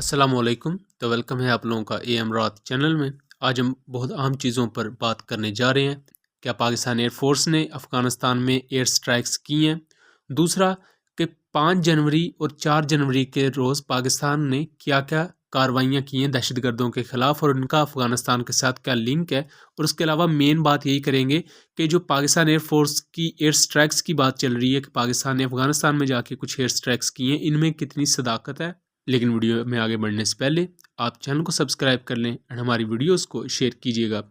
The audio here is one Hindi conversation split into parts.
अस्सलामुअलैकुम। तो वेलकम है आप लोगों का एम रात चैनल में। आज हम बहुत अहम चीज़ों पर बात करने जा रहे हैं। क्या पाकिस्तान एयरफोर्स ने अफ़गानिस्तान में एयर स्ट्राइक्स की हैं? दूसरा कि 5 जनवरी और 4 जनवरी के रोज़ पाकिस्तान ने क्या क्या कार्रवाइयाँ की हैं दहशतगर्दों के ख़िलाफ़ और उनका अफ़गानिस्तान के साथ क्या लिंक है। और उसके अलावा मेन बात यही करेंगे कि जो पाकिस्तान एयरफोर्स की एयर स्ट्राइक्स की बात चल रही है कि पाकिस्तान ने अफ़गानिस्तान में जाके कुछ एयर स्ट्राइक्स की हैं, इनमें कितनी सदाकत है। लेकिन वीडियो में आगे बढ़ने से पहले आप चैनल को सब्सक्राइब कर लें और हमारी वीडियोस को शेयर कीजिएगा।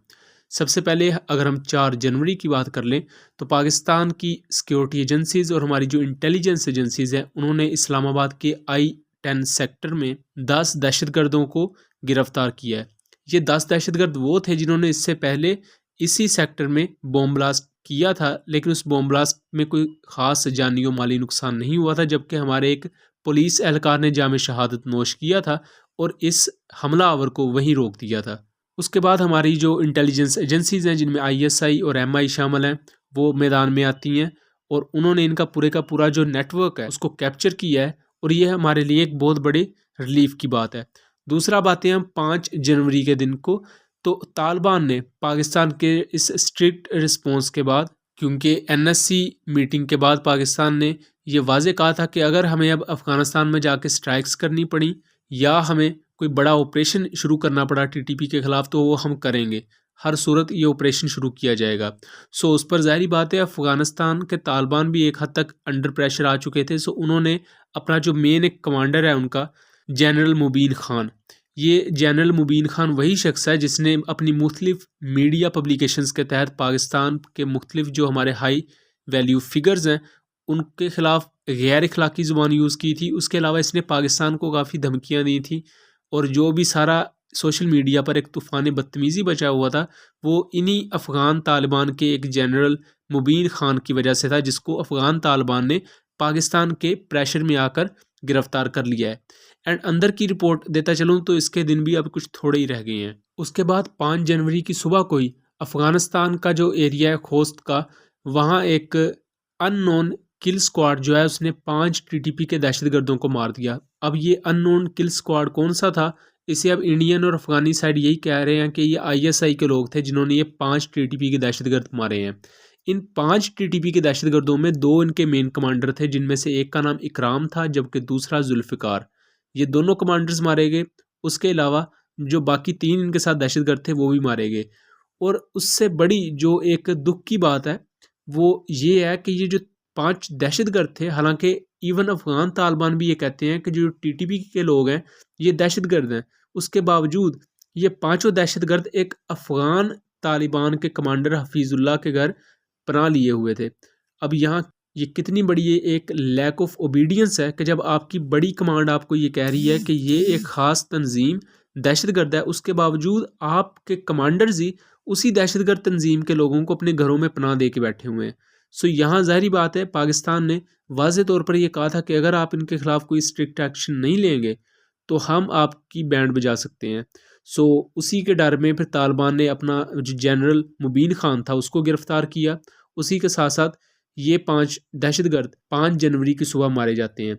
सबसे पहले अगर हम 4 जनवरी की बात कर लें तो पाकिस्तान की सिक्योरिटी एजेंसीज़ और हमारी जो इंटेलिजेंस एजेंसीज़ हैं उन्होंने इस्लामाबाद के I-10 सेक्टर में 10 दहशतगर्दों को गिरफ्तार किया है। ये 10 दहशतगर्द वो थे जिन्होंने इससे पहले इसी सेक्टर में बॉम्ब ब्लास्ट किया था, लेकिन उस बॉम्ब ब्लास्ट में कोई ख़ास जानी और माली नुकसान नहीं हुआ था, जबकि हमारे एक पुलिस एहलकार ने जाम शहादत नोश किया था और इस हमलावर को वहीं रोक दिया था। उसके बाद हमारी जो इंटेलिजेंस एजेंसीज़ हैं जिनमें ISI और MI शामिल हैं वो मैदान में आती हैं और उन्होंने इनका पूरे का पूरा जो नेटवर्क है उसको कैप्चर किया है और ये हमारे लिए एक बहुत बड़ी रिलीफ की बात है। दूसरा बातें हम 5 जनवरी के दिन को, तो तालिबान ने पाकिस्तान के इस स्ट्रिक्ट रिस्पॉन्स के बाद, क्योंकि NSC मीटिंग के बाद पाकिस्तान ने ये वाज़े कहा था कि अगर हमें अब अफ़गानिस्तान में जाके स्ट्राइक्स करनी पड़ी या हमें कोई बड़ा ऑपरेशन शुरू करना पड़ा TTP के ख़िलाफ़ तो वो हम करेंगे, हर सूरत ये ऑपरेशन शुरू किया जाएगा। सो उस पर ज़ाहिर बात है अफ़गानिस्तान के तालिबान भी एक हद तक अंडर प्रेशर आ चुके थे। सो उन्होंने अपना जो मेन एक कमांडर है उनका जनरल मुबीन ख़ान, ये जनरल मुबीन ख़ान वही शख्स है जिसने अपनी मुख्तलिफ मीडिया पब्लिकेशंस के तहत पाकिस्तान के मुख्तलिफ जो हमारे हाई वैल्यू फिगर्स हैं उनके ख़िलाफ़ गैर अखलाकी ज़ुबान यूज़ की थी। उसके अलावा इसने पाकिस्तान को काफ़ी धमकियाँ दी थी और जो भी सारा सोशल मीडिया पर एक तूफ़ान बदतमीज़ी बचा हुआ था वो इन्हीं अफ़गान तालिबान के एक जनरल मुबीन ख़ान की वजह से था, जिसको अफ़गान तालिबान ने पाकिस्तान के प्रेशर में आकर गिरफ़्तार कर लिया है। एंड अंदर की रिपोर्ट देता चलूँ तो इसके दिन भी अब कुछ थोड़े ही रह गए हैं। उसके बाद 5 जनवरी की सुबह को ही अफ़गानिस्तान का जो एरिया है खोस्त का, वहाँ एक अननोन किल स्क्वाड जो है उसने 5 TTP के दहशतगर्दों को मार दिया। अब ये अननोन किल स्क्वाड कौन सा था, इसे अब इंडियन और अफ़गानी साइड यही कह रहे हैं कि ये ISI के लोग थे जिन्होंने ये 5 TTP के दहशतगर्द मारे हैं। इन 5 TTP के दहशतगर्दों में 2 इनके मेन कमांडर थे, जिनमें से एक का नाम इकराम था जबकि दूसरा जुल्फ़िकार। ये दोनों कमांडर्स मारे गए। उसके अलावा जो बाकी 3 इनके साथ दहशतगर्द थे वो भी मारे गए। और उससे बड़ी जो एक दुख की बात है वो ये है कि ये जो 5 दहशतगर्द थे, हालांकि इवन अफ़गान तालिबान भी ये कहते हैं कि जो TTP के लोग हैं ये दहशतगर्द हैं, उसके बावजूद ये पांचों दहशतगर्द एक अफ़गान तालिबान के कमांडर हफीज़ुल्लाह के घर पनाह लिए हुए थे। अब यहाँ ये कितनी बड़ी ये एक लैक ऑफ ओबीडियंस है कि जब आपकी बड़ी कमांड आपको ये कह रही है कि ये एक ख़ास तंजीम दहशतगर्द है, उसके बावजूद आपके कमांडर्स ही उसी दहशतगर्द तंजीम के लोगों को अपने घरों में पनाह दे के बैठे हुए हैं। सो यहाँ ज़ाहिरी बात है पाकिस्तान ने वाज़े तौर पर यह कहा था कि अगर आप इनके ख़िलाफ़ कोई स्ट्रिक्ट एक्शन नहीं लेंगे तो हम आपकी बैंड बजा सकते हैं। सो उसी के डर में फिर तालिबान ने अपना जो जनरल मुबीन ख़ान था उसको गिरफ़्तार किया। उसी के साथ साथ ये 5 दहशतगर्द 5 जनवरी की सुबह मारे जाते हैं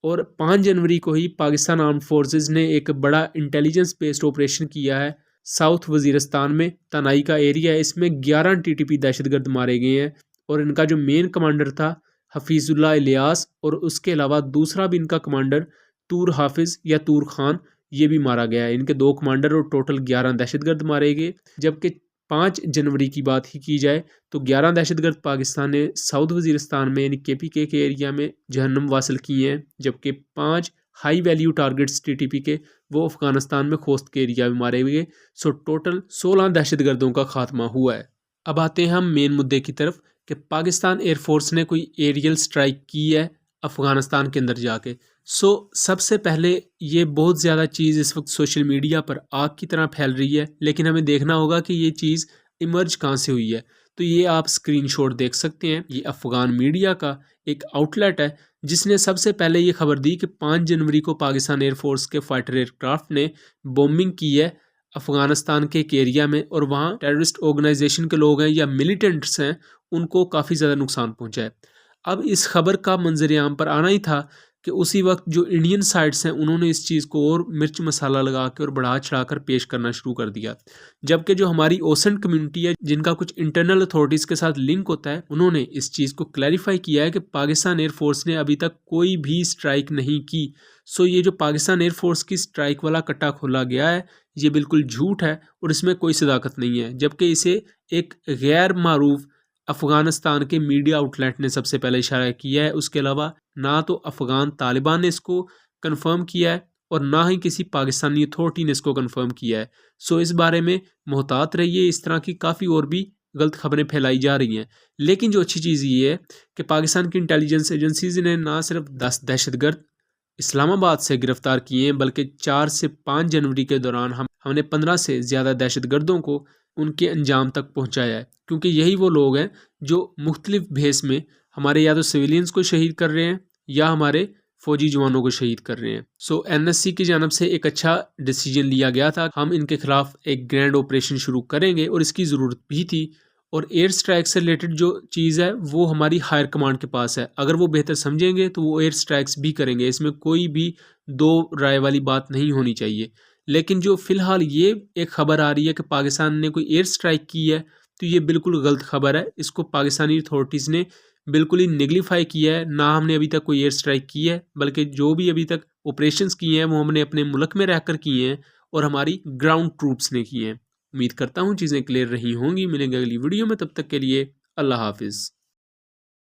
और 5 जनवरी को ही पाकिस्तान आर्म्ड फोर्सेस ने एक बड़ा इंटेलिजेंस बेस्ड ऑपरेशन किया है साउथ वज़ीरिस्तान में। तनाई का एरिया है, इसमें 11 TTP दहशतगर्द मारे गए हैं और इनका जो मेन कमांडर था हफीज़ुल्लाह इलियास और उसके अलावा दूसरा भी इनका कमांडर तूर हाफिज़ या तूर खान ये भी मारा गया है। इनके 2 कमांडर और टोटल 11 दहशतगर्द मारे गए। जबकि 5 जनवरी की बात ही की जाए तो 11 दहशतगर्द पाकिस्तान ने साउथ वज़ीरिस्तान में यानी KPK के एरिया में जहन्नम वासिल किए हैं, जबकि 5 हाई वैल्यू टारगेट्स TTP के वो अफ़गानिस्तान में खोस्त के एरिया में मारे हुए। सो टोटल 16 दहशतगर्दों का खात्मा हुआ है। अब आते हैं हम मेन मुद्दे की तरफ कि पाकिस्तान एयरफोर्स ने कोई एरियल स्ट्राइक की है अफ़गानिस्तान के अंदर जाके। सो सबसे पहले ये बहुत ज़्यादा चीज़ इस वक्त सोशल मीडिया पर आग की तरह फैल रही है, लेकिन हमें देखना होगा कि ये चीज़ इमर्ज कहाँ से हुई है। तो ये आप स्क्रीनशॉट देख सकते हैं, ये अफ़गान मीडिया का एक आउटलेट है जिसने सबसे पहले ये खबर दी कि 5 जनवरी को पाकिस्तान एयरफोर्स के फाइटर एयरक्राफ्ट ने बॉम्बिंग की है अफ़गानिस्तान के एक एरिया में और वहाँ टेररिस्ट ऑर्गेनाइजेशन के लोग हैं या मिलिटेंट्स हैं, उनको काफ़ी ज़्यादा नुकसान पहुँचा है। अब इस खबर का मंजर आम पर आना ही था कि उसी वक्त जो इंडियन साइड्स हैं उन्होंने इस चीज़ को और मिर्च मसाला लगा के और बढ़ा चढ़ा कर पेश करना शुरू कर दिया, जबकि जो हमारी ओसन कम्युनिटी है जिनका कुछ इंटरनल अथॉरिटीज़ के साथ लिंक होता है, उन्होंने इस चीज़ को क्लैरिफाई किया है कि पाकिस्तान एयरफोर्स ने अभी तक कोई भी स्ट्राइक नहीं की। सो ये जो पाकिस्तान एयरफोर्स की स्ट्राइक वाला कट्टा खोला गया है ये बिल्कुल झूठ है और इसमें कोई सदाकत नहीं है, जबकि इसे एक गैर मारूफ अफ़गानिस्तान के मीडिया आउटलेट ने सबसे पहले इशारा किया है। उसके अलावा ना तो अफ़गान तालिबान ने इसको कंफर्म किया है और ना ही किसी पाकिस्तानी अथॉरिटी ने इसको कंफर्म किया है। सो इस बारे में मोहतात रहिए, इस तरह की काफ़ी और भी गलत खबरें फैलाई जा रही हैं। लेकिन जो अच्छी चीज़ ये है कि पाकिस्तान की इंटेलिजेंस एजेंसीज ने ना सिर्फ 10 दहशतगर्द इस्लामाबाद से गिरफ्तार किए हैं, बल्कि 4 से 5 जनवरी के दौरान हमने 15 से ज़्यादा दहशतगर्दों को उनके अंजाम तक पहुंचाया है, क्योंकि यही वो लोग हैं जो मुख्तलिफ भेस में हमारे या तो सिविलियंस को शहीद कर रहे हैं या हमारे फौजी जवानों को शहीद कर रहे हैं। सो एनएससी की जानब से एक अच्छा डिसीजन लिया गया था, हम इनके खिलाफ एक ग्रैंड ऑपरेशन शुरू करेंगे और इसकी ज़रूरत भी थी। और एयर स्ट्राइक से रिलेटेड जो चीज़ है वो हमारी हायर कमांड के पास है, अगर वो बेहतर समझेंगे तो वो एयर स्ट्राइक्स भी करेंगे, इसमें कोई भी दो राय वाली बात नहीं होनी चाहिए। लेकिन जो फ़िलहाल ये एक ख़बर आ रही है कि पाकिस्तान ने कोई एयर स्ट्राइक की है, तो ये बिल्कुल गलत खबर है। इसको पाकिस्तानी अथॉरिटीज़ ने बिल्कुल ही निगलीफाई किया है। ना हमने अभी तक कोई एयर स्ट्राइक की है, बल्कि जो भी अभी तक ऑपरेशंस किए हैं वो हमने अपने मुल्क में रहकर किए हैं और हमारी ग्राउंड ट्रूप्स ने किए हैं। उम्मीद करता हूँ चीज़ें क्लियर रही होंगी। मिलेंगे अगली वीडियो में, तब तक के लिए अल्लाह हाफिज़।